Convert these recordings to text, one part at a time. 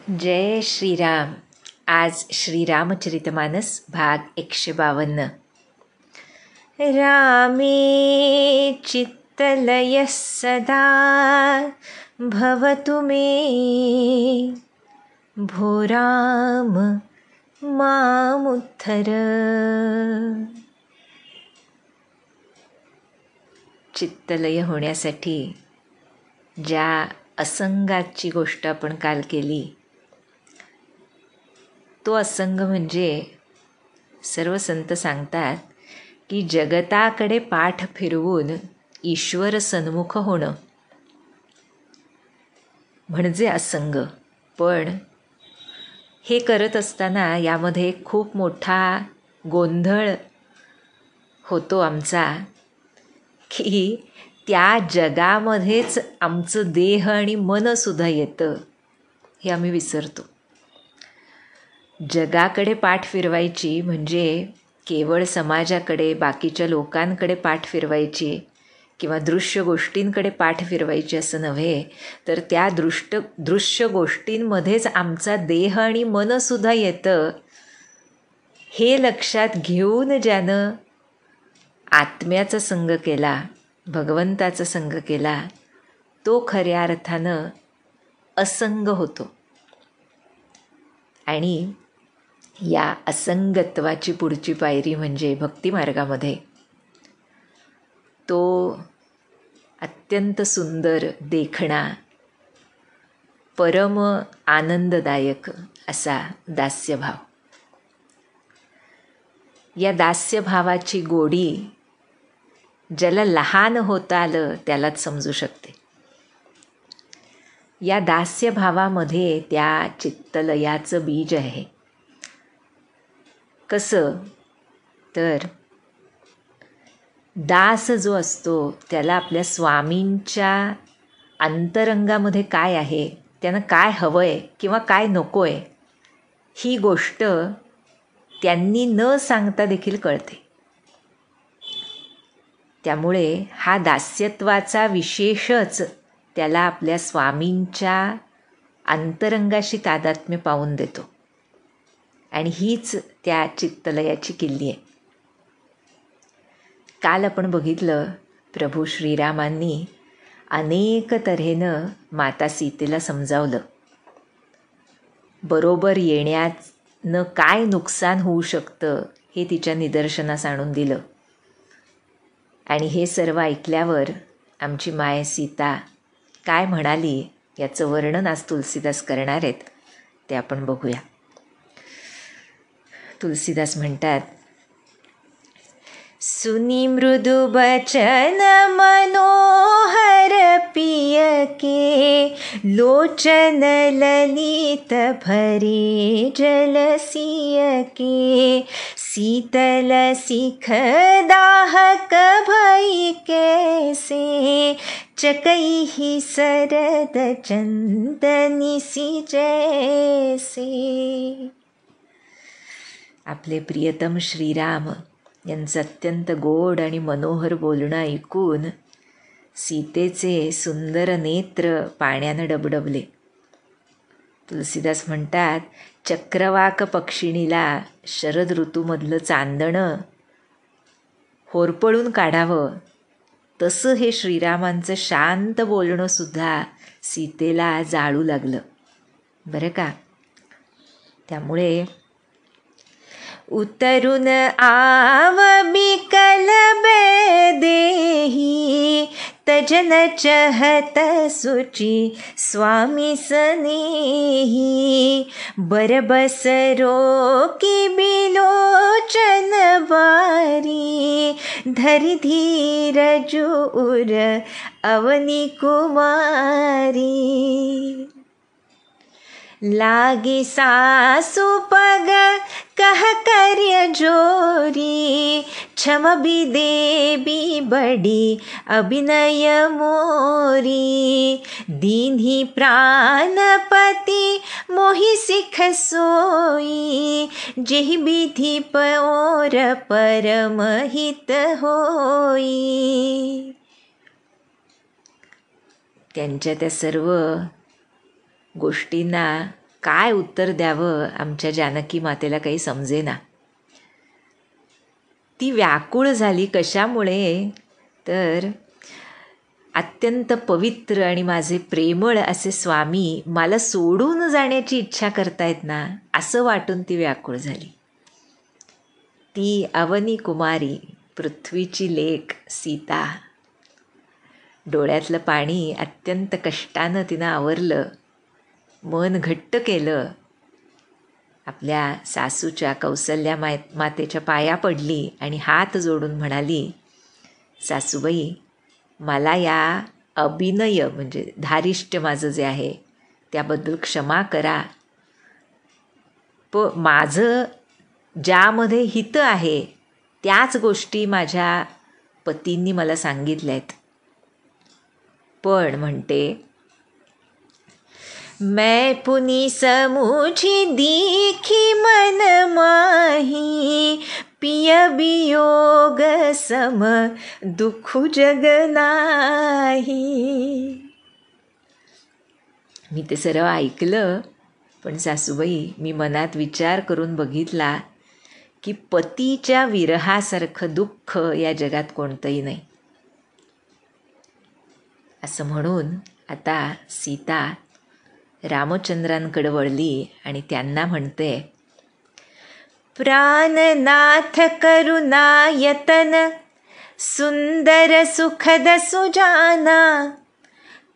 जय श्रीराम. आज श्रीरामचरितमानस भाग 152. रामे चित्तलयः सदा भवतु मे, भो राम मामुद्धर. चित्तलय होण्यासाठी ज्या असंगाची गोष्ट आपण काल केली, तो असंग म्हणजे सर्व संत सांगतात की जगताकडे पाठ फिरवून ईश्वर सन्मुख होणं म्हणजे असंग. पण हे करत असताना यामध्ये खूप मोठा गोंधळ होतो आमचा, की त्या जगामध्येच आमचं देह आणि मनसुद्धा येतं हे आम्ही विसरतो. जगाकडे पाठ फिरवायची म्हणजे केवळ समाजाकडे, बाकीच्या लोकांकडे पाठ फिरवायची किंवा दृश्य गोष्टींकडे पाठ फिरवायची असं नव्हे, तर त्या दृश्य गोष्टींमध्येच आमचा देह आणि मनसुद्धा येतं. हे लक्षात घेऊन ज्यानं आत्म्याचा संग केला, भगवंताचा संग केला, तो खऱ्या अर्थानं असंग होतो. आणि या असंगत्वाची पुढची पायरी म्हणजे भक्तिमार्गामध्ये तो अत्यंत सुंदर, देखणा, परम आनंददायक असा दास्यभाव. या दास्यभावाची गोडी ज्याला लहान होता आलं त्यालाच समजू शकते. या दास्यभावामध्ये त्या चित्तलयाचं बीज आहे. कसं तर दास जो असतो त्याला आपल्या स्वामींच्या अंतरंगामध्ये काय आहे, त्यानं काय हवं आहे किंवा काय नको आहे, ही गोष्ट त्यांनी न सांगता देखील कळते. त्यामुळे हा दास्यत्वाचा विशेषच त्याला आपल्या स्वामींच्या अंतरंगाशी तादात्म्य पावून देतो. आणि हीच त्या चित्तलयाची किल्ली आहे. काल आपण बघितलं, प्रभू श्रीरामांनी अनेक तऱ्हेनं माता सीतेला समजावलं. बरोबर येण्यानं काय नुकसान होऊ शकतं हे तिच्या निदर्शनास आणून दिलं. आणि हे सर्व ऐकल्यावर आमची माय सीता काय म्हणाली याचं वर्णन आज तुलसीदास करणार आहेत, ते आपण बघूया. तुलसीदास म्हणतात, सुनी मृदु बचन मनोहर पिय के, लोचन ललित भरे जलसिय के, शीतल सिख दाहक भई कैसे, चकई सरद चंदनी सी जैसे. आपले प्रियतम श्रीराम यांचं अत्यंत गोड आणि मनोहर बोलणं ऐकून सीतेचे सुंदर नेत्र पाण्यानं डबडबले. तुलसीदास म्हणतात, चक्रवाक पक्षिणीला शरद ऋतूमधलं चांदणं होरपळून काढावं तसं हे श्रीरामांचं शांत बोलणंसुद्धा सीतेला जाळू लागलं बरं का. त्यामुळे उतरून आव बिकल देही, तजन चहत सुचि स्वामी स्नेही, बरबस रोकी बिलोचन बारी, धरि धीरज उर अवनी कुमारी. लागी सासु पग कह कर्य जोरी, क्षम भी देवी बड़ी अभिनय मोरी, दीन्ही प्राणपति मोहि सिख सोई, जेहि विधि पर परम हित होई. त्यांच्या त्या सर्व गोष्टींना काय उत्तर द्यावं आमच्या जानकी मातेला काही समजेना. ती व्याकुळ झाली. कशामुळे? तर अत्यंत पवित्र आणि माझे प्रेमळ असे स्वामी मला सोडून जाण्याची इच्छा करतायत ना, असं वाटून ती व्याकुळ झाली. ती अवनी कुमारी, पृथ्वीची लेक सीता. डोळ्यातलं पाणी अत्यंत कष्टानं तिनं आवरलं, मन घट्ट केलं, आपल्या सासूच्या कौसल्या मातेच्या पाया पडली आणि हात जोडून म्हणाली, सासूबाई, मला या अभिनय म्हणजे धारिष्ट्य माझं जे आहे त्याबद्दल क्षमा करा. माझं ज्यामध्ये हित आहे त्याच गोष्टी माझ्या पतींनी मला सांगितल्या आहेत. पण म्हणते, मैं पुनि समूझी दीखी मन माही, पिय वियोग सम दुःख जग नाही. मी ते सर्व ऐकलं, पण सासूबाई मी मनात विचार करून बघितला की पतीच्या विरहासारखं दुःख या जगात कोणतंही नाही. असं म्हणून आता सीता रामचंद्रांकडे वळली आणि त्यांना म्हणते, प्राणनाथ करुणायतन सुंदर सुखद सुजाना,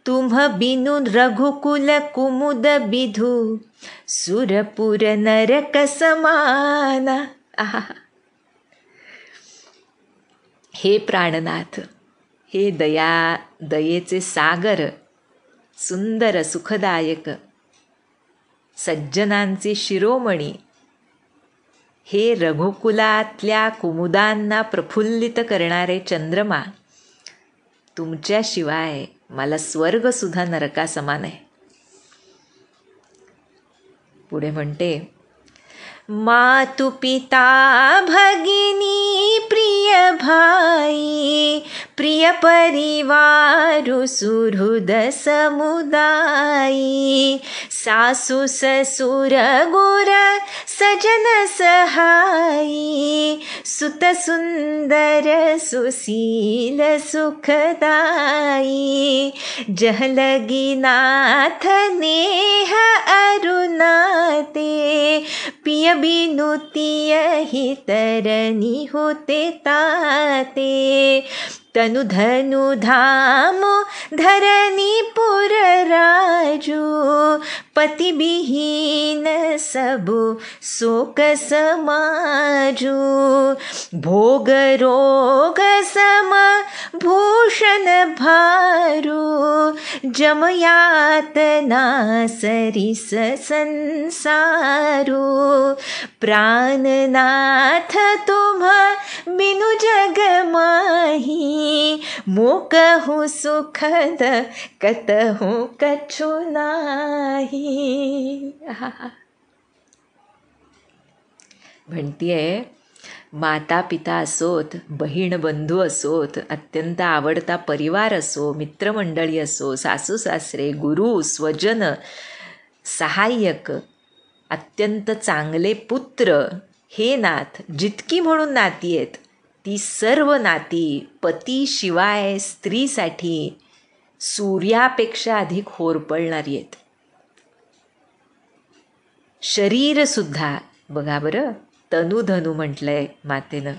तुम बिनु रघुकुल कुमुद बिधु सुरपुर नरक समाना. हे प्राणनाथ, हे दयेचे सागर, सुंदर सुखदायक, सज्जनांचे शिरोमणी, हे रघुकुलातल्या कुमुदांना प्रफुल्लित करणारे चंद्रमा, तुमच्याशिवाय मला स्वर्गसुद्धा नरकासमान आहे. पुढे म्हणते, मातु पिता भगिनी प्रिय भाई, प्रिय परिवारु सुहृद समुदायी, सासु ससुर गुर सजन सहाई, सुत सुंदर सुशील सुखदाई, जह लगी नाथ नेह अरुणाते, पिय बिनु तिय ही तरनी होते ताते, तनु धनु धाम धरनी पुर राजू, पति बिहीन सबु शोक समाजू, भोग रोग सम भूषण भारू, जम यातना सरिस संसारू, प्राणनाथ तुम बिनु जग माही, मोकहु सुखद कतहु कछु नाही. म्हणतीये, माता पिता असोत, बहीण बंधू असोत, अत्यंत आवडता परिवार असो, मित्रमंडळी असो, सासू सासरे, गुरु स्वजन, सहाय्यक, अत्यंत चांगले पुत्र, हे नाथ, जितकी म्हणून नाती आहेत ती सर्व नाती पतीशिवाय स्त्रीसाठी सूर्यापेक्षा अधिक होरपळणारी आहेत. शरीरसुद्धा बघा बरं, तनुधनु म्हटलंय मातेनं.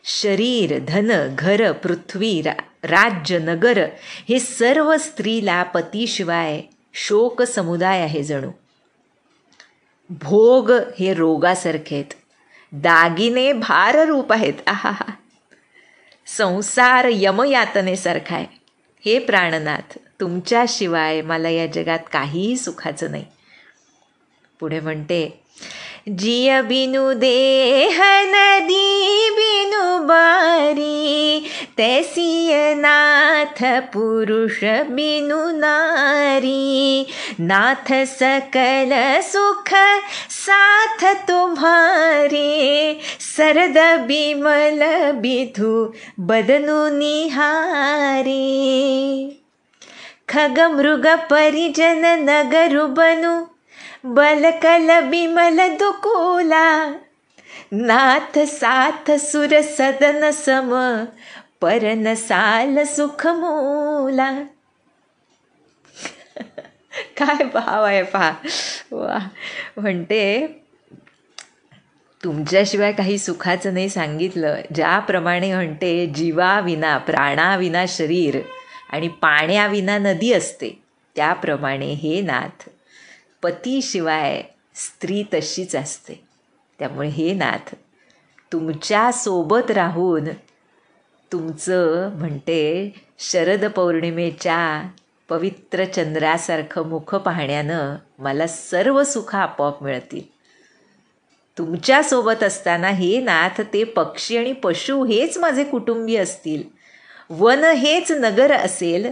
शरीर, धन, घर, पृथ्वी, राज्य, नगर, हे सर्व स्त्रीला पतीशिवाय शोक समुदाय आहे जणू. भोग हे रोगासारखे आहेत, दागिने भाररूप आहेत. संसार यमयातनेसारखा आहे. हे प्राणनाथ, तुमच्याशिवाय मला या जगात काहीही सुखाचं नाही. पुढे म्हणते, जिय बिनु देह नदी बिनु बारी, तैसिय नाथ पुरुष बिनु नारी, नाथ सकल सुख साथ तुम्हारे, सरद बिमल बिधु बदनु निहारे, खग मृग परिजन नगरु बनु, बलकल बिमल दुकूला, नाथ साथ सुर सदन सम, परन साल सुख मूला. काय भाव आहे पहा. वा. म्हणते तुमच्याशिवाय काही सुखाचं नाही सांगितलं. ज्याप्रमाणे म्हणते जीवाविना प्राणाविना शरीर आणि पाण्याविना नदी असते, त्याप्रमाणे हे नाथ पतीशिवाय स्त्री तशीच असते. त्यामुळे हे नाथ तुमच्यासोबत राहून तुमचं म्हणते शरद पौर्णिमेच्या पवित्र चंद्रासारखं मुख पाहण्यानं मला सर्व सुख आपोआप मिळतील. तुमच्यासोबत असताना हे नाथ ते पक्षी आणि पशु हेच माझे कुटुंबीय असतील, वन हेच नगर असेल,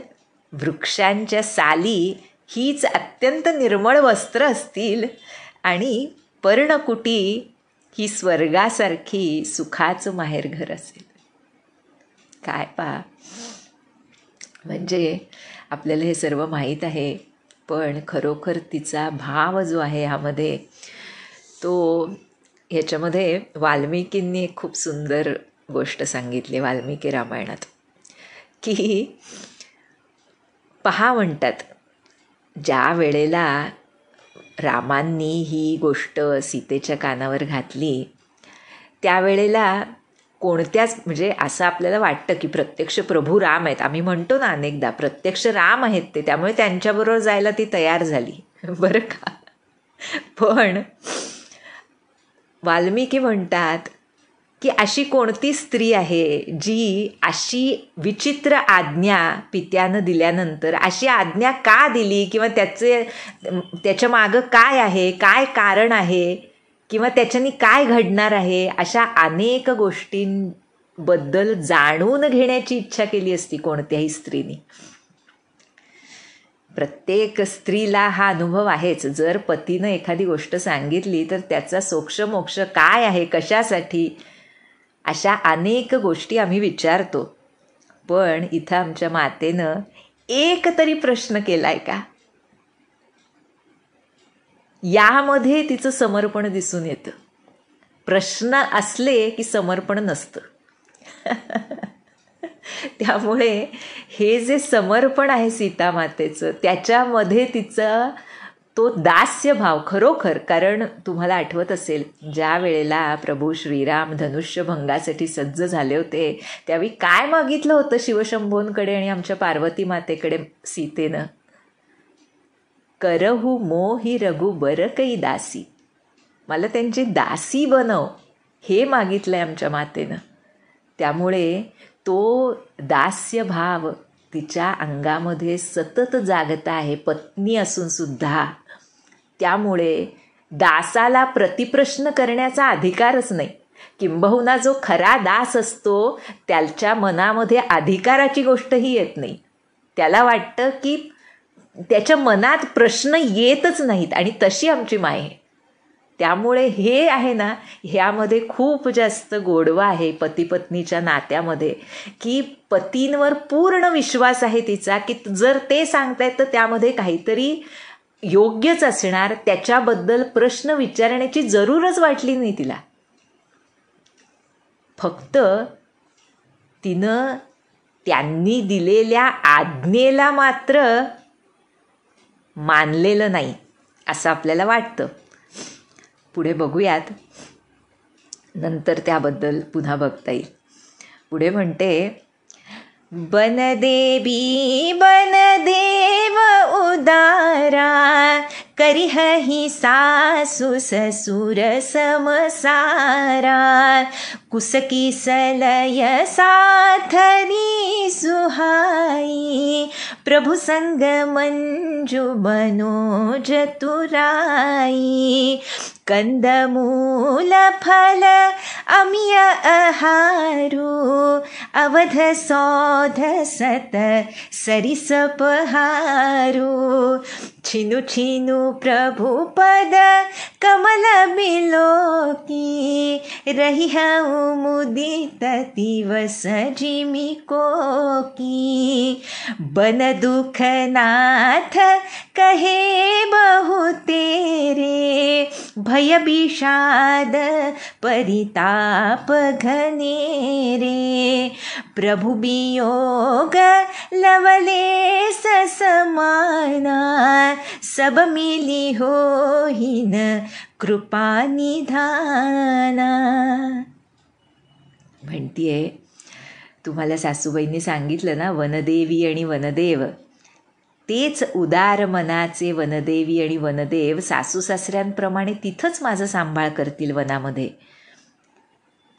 वृक्षांच्या साली हीच अत्यंत निर्मळ वस्त्र असतील आणि पर्णकुटी ही स्वर्गासारखी सुखाचं माहेरघर असेल. काय पहा, म्हणजे आपल्याला हे सर्व माहीत आहे, पण खरोखर तिचा भाव जो आहे ह्यामध्ये, तो ह्याच्यामध्ये वाल्मिकींनी एक खूप सुंदर गोष्ट सांगितली वाल्मिकी रामायणात, की पहा म्हणतात ज्या वेळेला रामांनी ही गोष्ट सीतेच्या कानावर घातली, त्यावेळेला कोणत्याच म्हणजे असं आपल्याला वाटतं की प्रत्यक्ष प्रभू राम आहेत. आम्ही म्हणतो ना अनेकदा प्रत्यक्ष राम आहेत ते, त्यामुळे त्यांच्याबरोबर जायला ती तयार झाली, बरं का. पण वाल्मिकी म्हणतात की अशी कोणती स्त्री आहे जी अशी विचित्र आज्ञा पित्यानं दिल्यानंतर अशी आज्ञा का दिली, किंवा त्याच्या मागं काय आहे, काय कारण आहे, किंवा त्याच्यानी काय घडणार आहे, अशा अनेक गोष्टींबद्दल जाणून घेण्याची इच्छा केली असती कोणत्याही स्त्रीने. प्रत्येक स्त्रीला हा अनुभव आहेच. जर पतीनं एखादी गोष्ट सांगितली तर त्याचा सोक्षमोक्ष काय आहे, कशासाठी, अशा अनेक गोष्टी आम्ही विचारतो. पण इथं आमच्या मातेनं एक तरी प्रश्न केलाय का? यामध्ये तिचं समर्पण दिसून येतं. प्रश्न असले की समर्पण नसतं. त्यामुळे हे जे समर्पण आहे सीतामातेचं, त्याच्यामध्ये तिचा तो दास्यभाव खरोखर, कारण तुम्हाला आठवत असेल ज्या वेळेला प्रभू श्रीराम धनुष्यभंगासाठी सज्ज झाले होते, त्यावेळी काय मागितलं होतं शिवशंभोंकडे आणि आमच्या पार्वती मातेकडे सीतेनं? करहु मोहि रघुबर कै दासी, मला त्यांची दासी बनव, हे मागितलंय आमच्या मातेनं. त्यामुळे तो दास्यभाव तिच्या अंगामध्ये सतत जागत आहे, पत्नी असून सुद्धा. त्यामुळे दासाला प्रतिप्रश्न करण्याचा अधिकारच नाही. किंबहुना जो खरा दास असतो त्याच्या मनामध्ये अधिकाराची गोष्टही येत नाही. त्याला वाटतं की त्याच्या मनात प्रश्न येतच नाहीत, आणि तशी आमची माय आहे. त्यामुळे हे आहे ना, ह्यामध्ये खूप जास्त गोडवा आहे पतीपत्नीच्या नात्यामध्ये, की पतींवर पूर्ण विश्वास आहे तिचा, की जर ते सांगतायत तर त्यामध्ये काहीतरी योग्यच असणार, त्याच्याबद्दल प्रश्न विचारण्याची जरूरच वाटली नाही तिला. फक्त तिनं त्यांनी दिलेल्या आज्ञेला मात्र मानलेलं नाही असं आपल्याला वाटतं. पुढे बघूयात, नंतर त्याबद्दल पुन्हा बघता येईल. पुढे म्हणते, बनदेवी बनदेव उदारा, करिहहि सासु ससुर समसारा, कुसकी सलय साथरी सुहाई, प्रभु संग मंजु मनोज तुराई, कंदमूल फल अमिय आहारू, अवध सौध सत सरिस पहारू, छिनु छिनु प्रभु पद कमल बिलोकी, रही हूँ मुदित दिवस जिमि कोकी, बन दुख नाथ कहे बहु तेरे, भय विषाद परिताप घने रे, प्रभु वियोग लवलेस समाना, सब मिली होईन कृपा निधाना. म्हणतीये, तुम्हाला सासूबाईंनी सांगितलं ना, वनदेवी आणि वनदेव, तेच उदार मनाचे वनदेवी आणि वनदेव सासू सासऱ्यांप्रमाणे तिथंच माझं सांभाळ करतील वनामध्ये.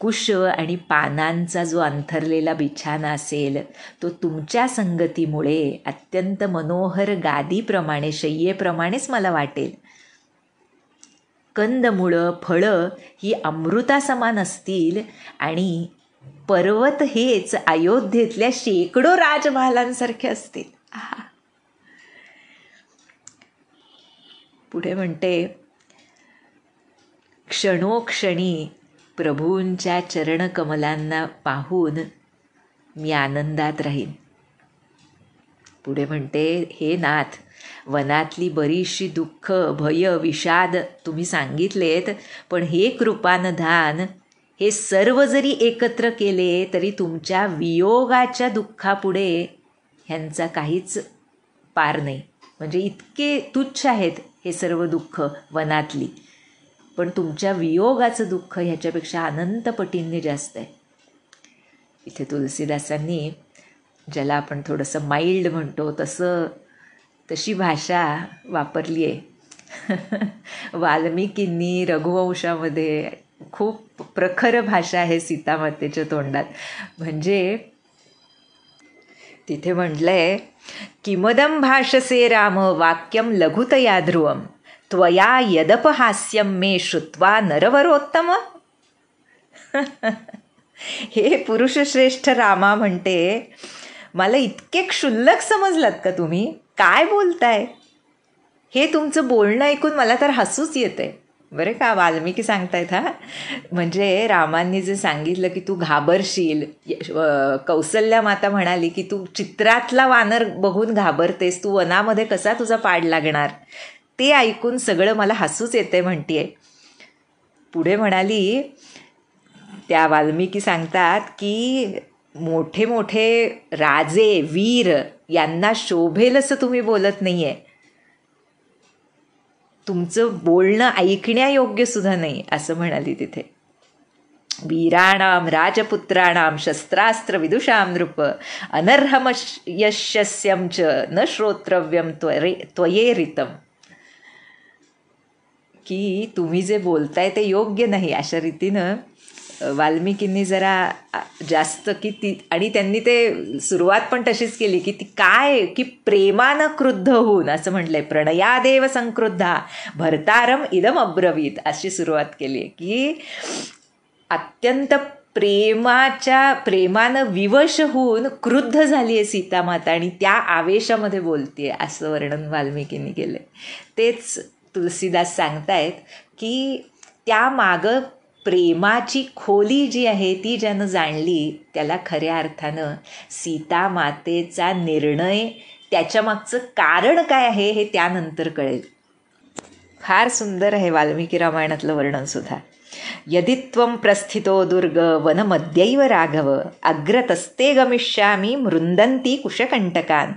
कुश आणि पानांचा जो अंथरलेला बिछाना असेल तो तुमच्या संगतीमुळे अत्यंत मनोहर गादीप्रमाणे, शय्येप्रमाणेच मला वाटेल. कंदमुळं, फळं ही अमृतासमान असतील आणि पर्वत हेच अयोध्येतल्या शेकडो राजमहालांसारखे असतील. पुढे म्हणते, क्षणोक्षणी प्रभूंच्या चरणकमलांना पाहून मी आनंदात राहीन. पुढे म्हणते, हे नाथ, वनातली बरीचशी दुःख, भय, विषाद तुम्ही सांगितलेत, पण हे कृपानधान, हे सर्व जरी एकत्र केले तरी तुमच्या वियोगाच्या दुःखापुढे ह्यांचा काहीच पार नाही. म्हणजे इतके तुच्छ आहेत हे सर्व दुःख वनातली, पण तुमच्या वियोगाचं दुःख ह्याच्यापेक्षा अनंत पटींनी जास्त आहे. इथे तुलसीदासांनी, ज्याला आपण थोडंसं माइल्ड म्हणतो तशी भाषा वापरली आहे. वाल्मिकींनी रघुवंशामध्ये खूप प्रखर भाषा आहे सीतामातेच्या तोंडात. म्हणजे तिथे म्हटलंय, किमदं भाषसे राम वाक्यम लघुतया ध्रुवम, त्वया यदपहास्यम मे श्रुत्वा नरवरोत्तम. हे पुरुषश्रेष्ठ रामा, म्हणते, मला इतके क्षुल्लक समजलात का तुम्ही? काय बोलताय? हे तुमचं बोलणं ऐकून मला तर हसूच येते. बरं का, वाल्मिकी सांगतायत. म्हणजे रामांनी जे सांगितलं की तू घाबरशील, कौसल्या माता म्हणाली की तू चित्रातला वानर बघून घाबरतेस, तू वनामध्ये कसा तुझा पाड लागणार, ते ऐकून सगळं मला हसूच येते म्हणतीये. पुढे म्हणाली, त्या वाल्मिकी सांगतात की मोठे मोठे राजे, वीर यांना शोभेल असं तुम्ही बोलत नाहीये, तुमचं बोलणं ऐकण्यायोग्य सुद्धा नाही, असं म्हणाली तिथे. वीराणाम राजपुत्राणाम शस्त्रास्त्र विदुषाम नृप, अनर्हम यशस्यम च न श्रोत्रव्यम त्वयेरितम. की तुम्ही जे बोलताय ते योग्य नाही, अशा रीतीनं वाल्मिकींनी जरा जास्त आणि त्यांनी ते सुरुवात पण तशीच केली की ती काय, की प्रेमानं क्रुद्ध होऊन, असं म्हटलंय, प्रणयादेव संक्रुद्धा भर्तारम इदम अब्रवीत, अशी सुरुवात केली की अत्यंत प्रेमानं विवश होऊन क्रुद्ध झाली आहे सीतामाता आणि त्या आवेशामध्ये बोलते, असं वर्णन वाल्मिकींनी केलं. तेच तुलसीदास सांगतायत की त्यामागं प्रेमाची खोली जी आहे ती ज्यानं जाणली त्याला खऱ्या अर्थानं सीतामातेचा निर्णय, त्याच्यामागचं कारण काय आहे हे त्यानंतर कळेल. फार सुंदर आहे वाल्मिकी रामायणातलं वर्णनसुद्धा. यदि त्वं प्रस्थितो दुर्ग वनमध्यैव राघव, अग्रतस्ते गमिष्यामी मृंदंती कुशकंटकान.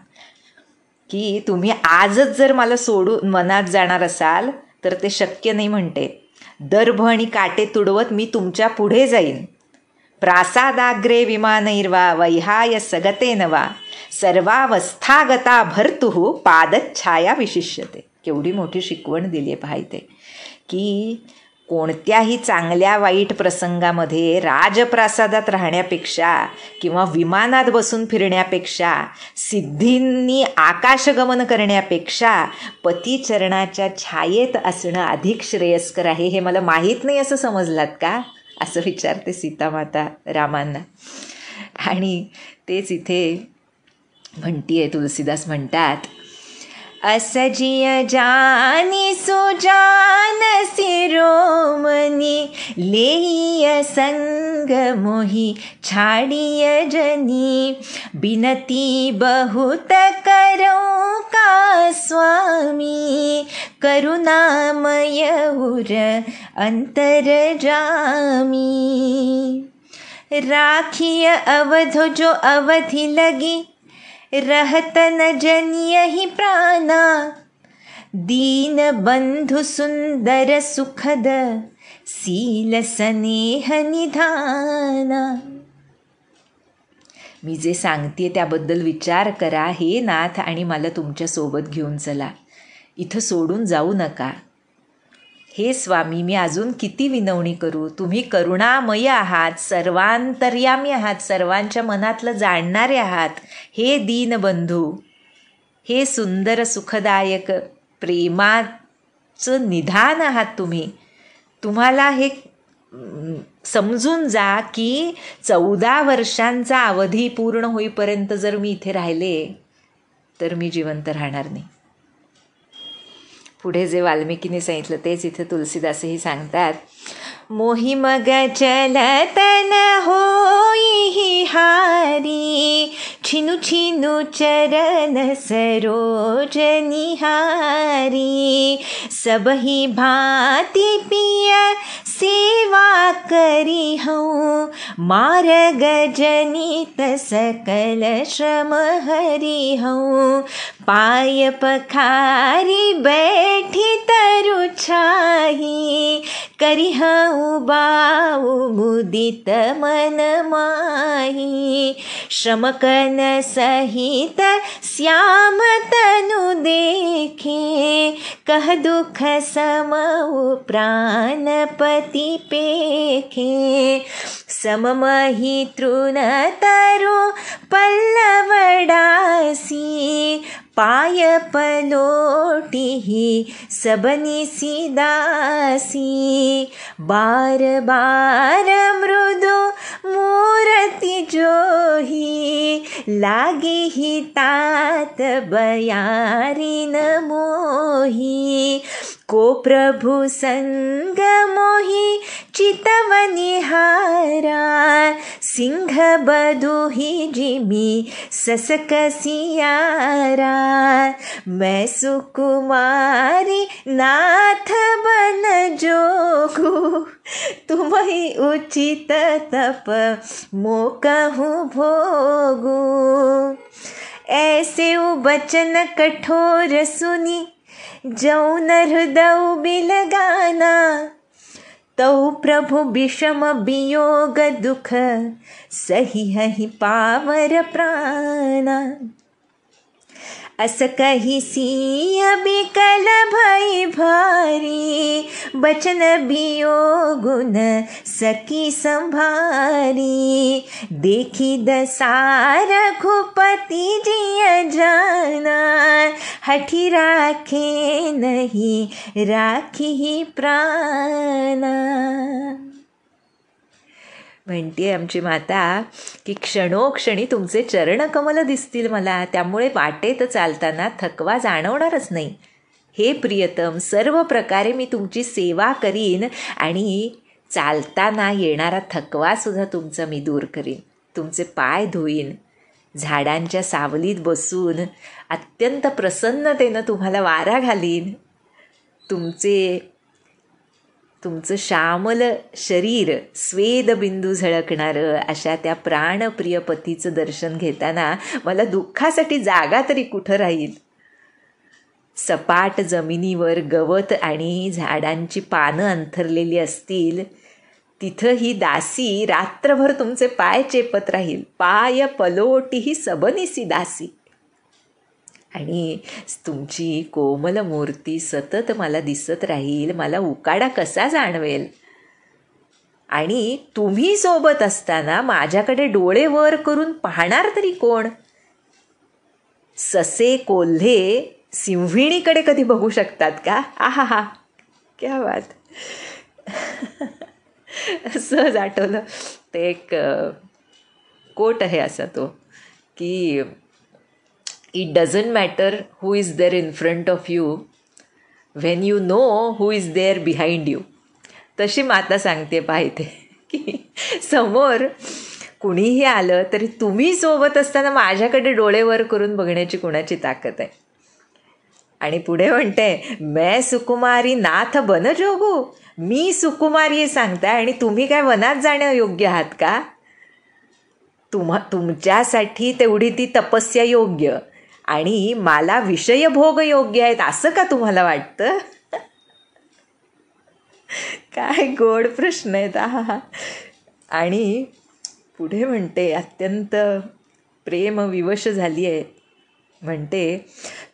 की तुम्ही आजच जर मला सोडून वनात जाणार असाल तर ते शक्य नाही म्हणते. दर्भ आणि काटे तुडवत मी तुमच्या पुढे जाईन. प्रासादाग्रे विमानैर्वा वैहाय सगतेन वा, सर्वावस्थागता भर्तुः पादच्छाया विशिष्यते. केवढी मोठी शिकवण दिली आहे पाहिजे की कोणत्याही चांगल्या वाईट प्रसंगामध्ये राजप्रासादात राहण्यापेक्षा किंवा विमानात बसून फिरण्यापेक्षा, सिद्धींनी आकाशगमन करण्यापेक्षा पतिचरणाच्या छायेत असणं अधिक श्रेयस्कर आहे. हे मला माहीत नाही असं समजलात का, असं विचारते सीतामाता रामांना. आणि तेच इथे म्हणतीये, तुलसीदास म्हणतात, असजिय जानी सुजान शिरोमणी लेय संग संग मोही छाड़िय जनी, बिनती बहुत करो का स्वामी, करुणामय उर अंतर जामी। राखिय अवधो जो अवधि लगी, रहत न जनिय ही प्राणा, दीन बंधु सुंदर सुखद, सील स्नेह निधाना। मी जे सांगते त्याबद्दल विचार करा हे नाथ, आणि मला तुमच्या सोबत घेऊन चला, इथं सोडून जाऊ नका. हे स्वामी, मी अजून किती विनवणी करू. तुम्ही करुणामय आहात, सर्वांतर्यामी आहात, सर्वांच्या मनातलं जाणणारे आहात. हे दीनबंधू, हे सुंदर सुखदायक प्रेमाचं निधान आहात तुम्ही. तुम्हाला हे समजून जा की 14 वर्षांचा अवधी पूर्ण होईपर्यंत जर मी इथे राहिले तर मी जिवंत राहणार नाही. पुढे जे वाल्मिकीने सांगितलं तेच इथे तुलसीदासही सांगतात. मोही मग चलतन होई हारी, छिनु छिनु चरण सरोज निहारी, सबही भांति पिय सेवा करी हूँ, मार्ग जनित सकल श्रम हरि हूँ, पाय पखारी बैठी तरु छाही, करी हूँ बाऊ मुदित मन माही, श्रमकन सहित श्याम तनु देखे, कह दुख समऊ प्राणपति पेखे, सममहि तृण तरु पल्लवडासी, पाय पलोटी सबनी सीदासी, बार बार मृदु मूर्ति जोही, लागे ही तात बयारी न मोही, को प्रभु संग मोही चितवनि हारा, सिंह बधुहि जिमि ससक सियारा, मैं सुकुमारी नाथ बन जोगु, तुम ही उचित तप मो कहूँ भोगु, ऐसे बचन कठोर सुनी, जौन हृदय बिलगाना, तौ प्रभु विषम वियोग दुख, सही हहि पावर प्राणा, अस कही सिय बिकल भई भारी, बचन वियोगुन सकी संभारी, देखी दसार रघुपति जिय जाना, हठी राखे नहीं राखी प्राणा. म्हणते आमची माता की क्षणोक्षणी तुमचे चरणकमल दिसतील मला, त्यामुळे वाटेत चालताना थकवा जाणवणारच नाही. हे प्रियतम, सर्व प्रकारे मी तुमची सेवा करीन आणि चालताना येणारा थकवासुद्धा तुमचा मी दूर करीन. तुमचे पाय धुईन, झाडांच्या सावलीत बसून अत्यंत प्रसन्नतेनं तुम्हाला वारा घालीन. तुमचं श्यामल शरीर स्वेदबिंदू झळकणारं अशा त्या प्राणप्रिय पतीचं दर्शन घेताना मला दुःखासाठी जागा तरी कुठं राहील. सपाट जमिनीवर गवत आणि झाडांची पानं अंथरलेली असतील, तिथं ही दासी रात्रभर तुमचे पाय चेपत राहील. पाय पलोटीही सबनीसी दासी. आणि तुमची कोमल मूर्ती सतत मला दिसत राहील. मला उकाडा कसा जाणवेल. आणि तुम्ही सोबत असताना माझ्याकडे डोळे वर करून पाहणार तरी कोण. ससे कोल्हे सिंहिणीकडे कधी बघू शकतात का. आहा हा, क्या बात. सहज आठवलं ते एक कोट आहे असा तो की it doesn't matter who is there in front of you when you know who is there behind you. तशी माता सांगते पाहिजे की समोर कुणीही आलं तरी तुम्ही सोबत असताना माझ्याकडे डोळे वर करून बघण्याची कुणाची ताकद आहे. आणि पुढे म्हणते, मैं सुकुमारी नाथ बन जोगू. मी सुकुमारी सांगताय आणि तुम्ही काय वनात जाणं योग्य आहात का? तुमच्यासाठी तेवढी ती तपस्या योग्य आणि मला विषयभोग योग्य आहेत असं का तुम्हाला वाटतं? काय गोड प्रश्न आहेत हा. आणि पुढे म्हणते, अत्यंत प्रेमविवश झाली आहे, म्हणते,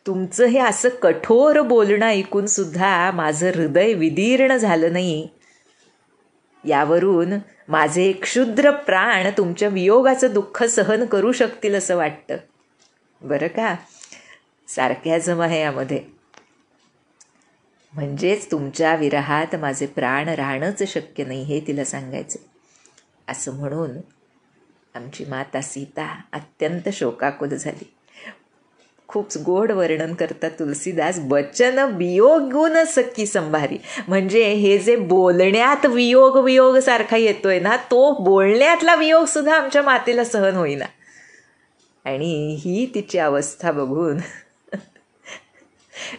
तुमचं हे असं कठोर बोलणं ऐकून सुद्धा माझं हृदय विदीर्ण झालं नाही. यावरून माझे क्षुद्र प्राण तुमच्या वियोगाचं दुःख सहन करू शकतील असं वाटतं. बरं का, सार्कॅझम आहे यामध्ये. म्हणजेच तुमच्या विरहात माझे प्राण राहणंच शक्य नाही हे तिला सांगायचे. असं म्हणून आमची माता सीता अत्यंत शोकाकुल झाली. खूप गोड वर्णन करतात तुलसीदास, वचन वियोगून सखी संभारी. म्हणजे हे जे बोलण्यात वियोग सारखा येतोय ना, तो बोलण्यातला वियोग सुद्धा आमच्या मातेला सहन होईना. आणि ही तिची अवस्था बघून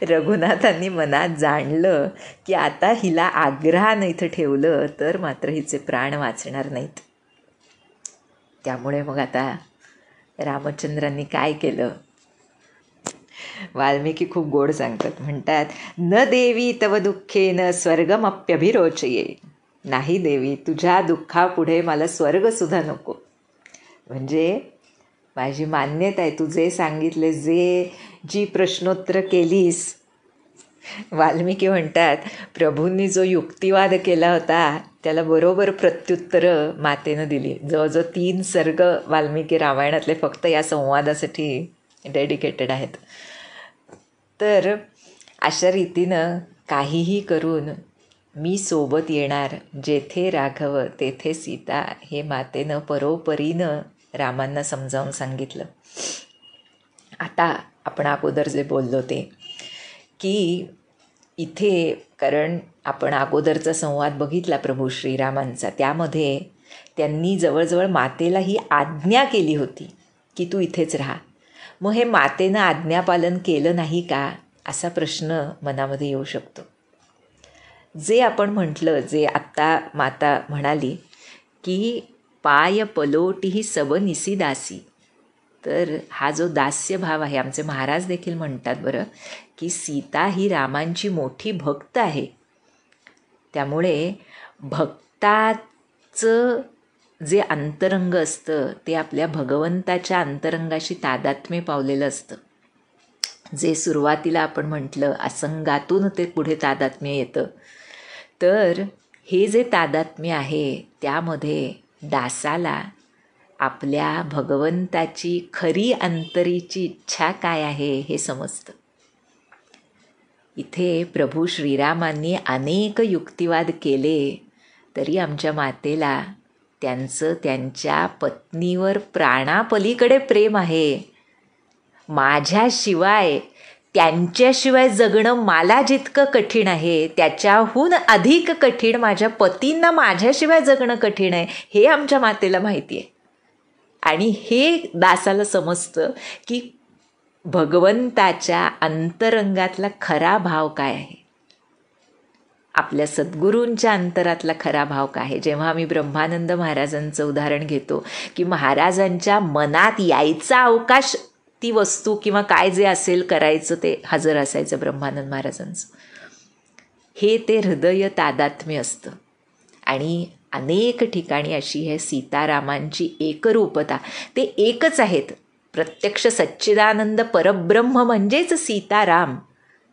रघुनाथांनी मनात जाणलं की आता हिला आग्रहानं इथं ठेवलं तर मात्र हिचे प्राण वाचणार नाहीत. त्यामुळे मग आता रामचंद्रांनी काय केलं, वाल्मिकी खूप गोड सांगतात. म्हणतात, न देवी तव दुःखेन स्वर्गमप्यभिरोचये. नाही देवी, तुझ्या दुःखापुढे मला स्वर्गसुद्धा नको. म्हणजे माझी मान्यता आहे, तू जे सांगितले, जी प्रश्नोत्तर केलीस. वाल्मिकी म्हणतात, प्रभूंनी जो युक्तिवाद केला होता त्याला बरोबर प्रत्युत्तरं मातेनं दिली. जवळजवळ 3 सर्ग वाल्मिकी रामायणातले फक्त या संवादासाठी डेडिकेटेड आहेत. तर अशा रीतीनं काहीही करून मी सोबत येणार, जेथे राघव तेथे सीता, हे मातेनं परोपरीनं रामांना समजावून सांगितलं. आता आपण अगोदर जे बोललो ते की इथे, कारण आपण अगोदरचा संवाद बघितला प्रभू श्रीरामांचा, त्यामध्ये त्यांनी जवळजवळ मातेला ही आज्ञा केली होती की तू इथेच राहा. मग हे मातेनं आज्ञापालन केलं नाही का, असा प्रश्न मनामध्ये येऊ शकतो. जे आपण म्हटलं, जे आत्ता माता म्हणाली की पाय पलोटीही सबनिसी दासी, तर हा जो दास्य भाव आहे, आमचे महाराज देखील म्हणतात बरं की सीता ही रामांची मोठी भक्त आहे. त्यामुळे भक्ताचं जे अंतरंग असतं ते आपल्या भगवंताच्या अंतरंगाशी तादात्म्य पावलेलं असतं. जे सुरुवातीला आपण म्हटलं असंगातून ते पुढे तादात्म्य येतं. तर हे जे तादात्म्य आहे त्यामध्ये दासाला आपल्या भगवंताची खरी अंतरीची इच्छा काय आहे हे समजतं. इथे प्रभू श्रीरामांनी अनेक युक्तिवाद केले तरी आमच्या मातेला त्यांच्या पत्नीवर प्राणापलीकडे प्रेम आहे. माझ्याशिवाय, त्यांच्याशिवाय जगणं मला जितकं कठीण आहे त्याच्याहून अधिक कठीण माझ्या पतींना माझ्याशिवाय जगणं कठीण आहे, हे आमच्या मातेला माहिती आहे. आणि हे दासाला समजतं की भगवंताच्या अंतरंगातला खरा भाव काय आहे, आपल्या सद्गुरूंच्या अंतरातला खरा भाव काय आहे. जेव्हा आम्ही ब्रह्मानंद महाराजांचं उदाहरण घेतो की महाराजांच्या मनात यायचा अवकाश ती वस्तू किंवा काय जे असेल करायचं ते हजर असायचं ब्रह्मानंद महाराजांचं, हे ते हृदय तादात्म्य असतं. आणि अनेक ठिकाणी अशी आहे सीतारामांची एकरूपता, ते एकच आहेत. प्रत्यक्ष सच्चिदानंद परब्रह्म म्हणजेच सीताराम.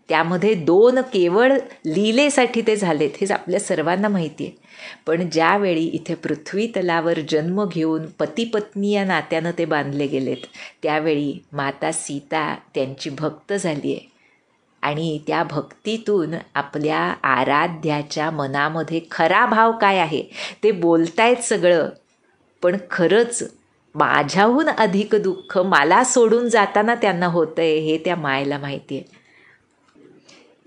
त्यामध्ये 2 केवळ लीलेसाठी ते झालेत, हेच आपल्या सर्वांना माहिती आहे. पण ज्यावेळी इथे पृथ्वी तलावर जन्म घेऊन पती-पत्नी या नात्यानं ते बांधले गेलेत, त्यावेळी माता सीता त्यांची भक्त झाली आहे. आणि त्या भक्तीतून आपल्या आराध्याच्या मनामध्ये खरा भाव काय आहे ते बोलतायत सगळं, पण खरंच माझ्याहून अधिक दुःख मला सोडून जाताना त्यांना होतंय हे त्या मायेला माहिती आहे.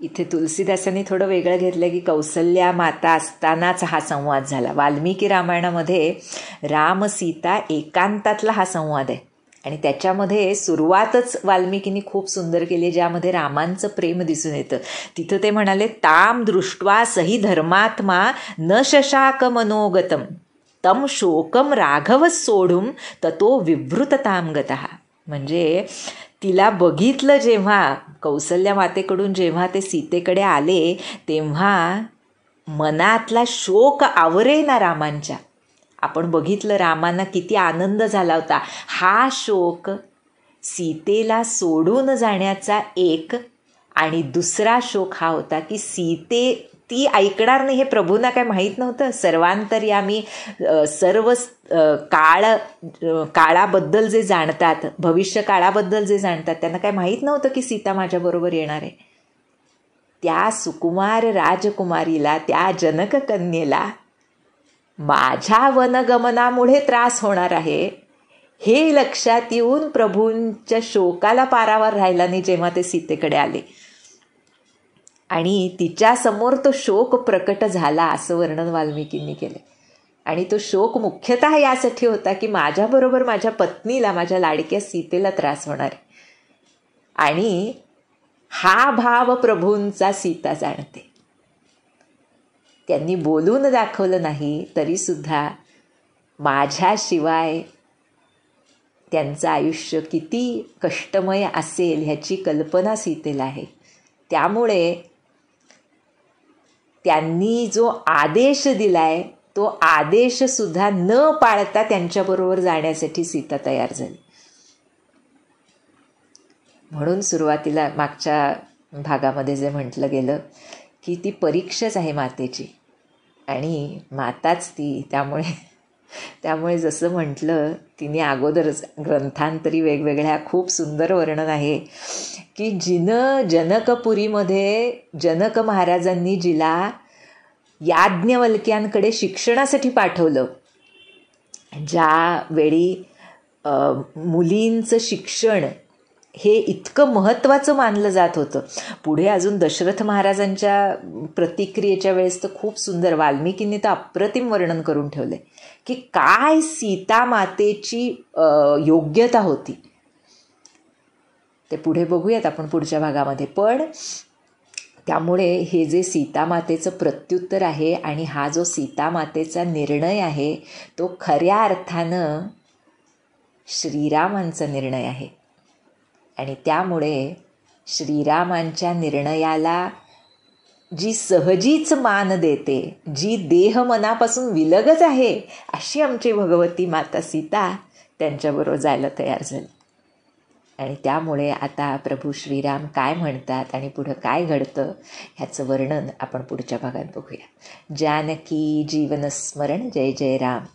इथे तुलसीदासांनी थोडं वेगळं घेतलं की कौसल्या माता असतानाच हा संवाद झाला. वाल्मिकी रामायणामध्ये राम सीता एकांतातला हा संवाद आहे आणि त्याच्यामध्ये सुरुवातच वाल्मिकींनी खूप सुंदर केली, ज्यामध्ये रामांचं प्रेम दिसून येतं. तिथं ते म्हणाले, ताम दृष्ट्वा सही धर्मात्मा न शशाक मनोगतम तम शोकम राघव सोडूम ततो विवृतताम गतः. म्हणजे तिला बघितलं जेव्हा, कौसल्या मातेकडून जेव्हा ते सीतेकडे आले, तेव्हा मनातला शोक आवरेना रामांच्या. आपण बघितलं रामांना किती आनंद झाला होता. हा शोक सीतेला सोडून जाण्याचा एक, आणि दुसरा शोक हा होता की सीते ती ऐकणार नाही हे प्रभूंना काय माहीत नव्हतं. सर्वांतर्यामी सर्व काळाबद्दल जे जाणतात, भविष्य काळाबद्दल जे जाणतात, त्यांना काय माहीत नव्हतं की सीता माझ्याबरोबर येणार आहे. त्या सुकुमार राजकुमारीला, त्या जनक कन्येला माझ्या वनगमनामुळे त्रास होणार आहे हे लक्षात येऊन प्रभूंच्या शोकाला पारावर राहिला नाही जेव्हा ते सीतेकडे आले. आणि तिच्यासमोर तो शोक प्रकट झाला असं वर्णन वाल्मिकींनी केलं. आणि तो शोक मुख्यतः यासाठी होता की माझ्याबरोबर माझ्या पत्नीला, माझ्या लाडक्या सीतेला त्रास होणार आहे. आणि हा भाव प्रभूंचा सीता जाणते. त्यांनी बोलून दाखवलं नाही तरीसुद्धा माझ्याशिवाय त्यांचं आयुष्य किती कष्टमय असेल ह्याची कल्पना सीतेला आहे. त्यामुळे त्यांनी जो आदेश दिलाय तो आदेशसुद्धा न पाळता त्यांच्याबरोबर जाण्यासाठी सीता तयार झाली. म्हणून सुरुवातीला मागच्या भागामध्ये जे म्हटलं गेलं की ती परीक्षाच आहे मातेची, आणि माताच ती. त्यामुळे जसं म्हटलं तिने अगोदरच ग्रंथांतरी वेगवेगळ्या खूप सुंदर वर्णन आहे की जिनं जनकपुरीमध्ये जनक महाराजांनी जिला याज्ञवल्क्यांकडे शिक्षणासाठी पाठवलं, ज्यावेळी मुलींचं शिक्षण हे इतकं महत्त्वाचं मानलं जात होतं. पुढे अजून दशरथ महाराजांच्या प्रतिक्रियेच्या वेळेस तर खूप सुंदर वाल्मिकींनी तर अप्रतिम वर्णन करून ठेवले की काय सीता मातेची योग्यता होती. ते पुढे बघूयात आपण पुढच्या भागामध्ये. पण त्यामुळे हे जे सीतामातेचं प्रत्युत्तर आहे आणि हा जो सीतामातेचा निर्णय आहे तो खऱ्या अर्थानं श्रीरामांचा निर्णय आहे. आणि त्यामुळे श्रीरामांच्या निर्णयाला जी सहजीच मान देते, जी देह मनापासून विलगच आहे, अशी आमची भगवती माता सीता त्यांच्याबरोबर जायला तयार झाली. आणि त्यामुळे आता प्रभू श्रीराम काय म्हणतात आणि पुढं काय घडतं ह्याचं वर्णन आपण पुढच्या भागात बघूया. जानकी जीवनस्मरण. जय जय राम.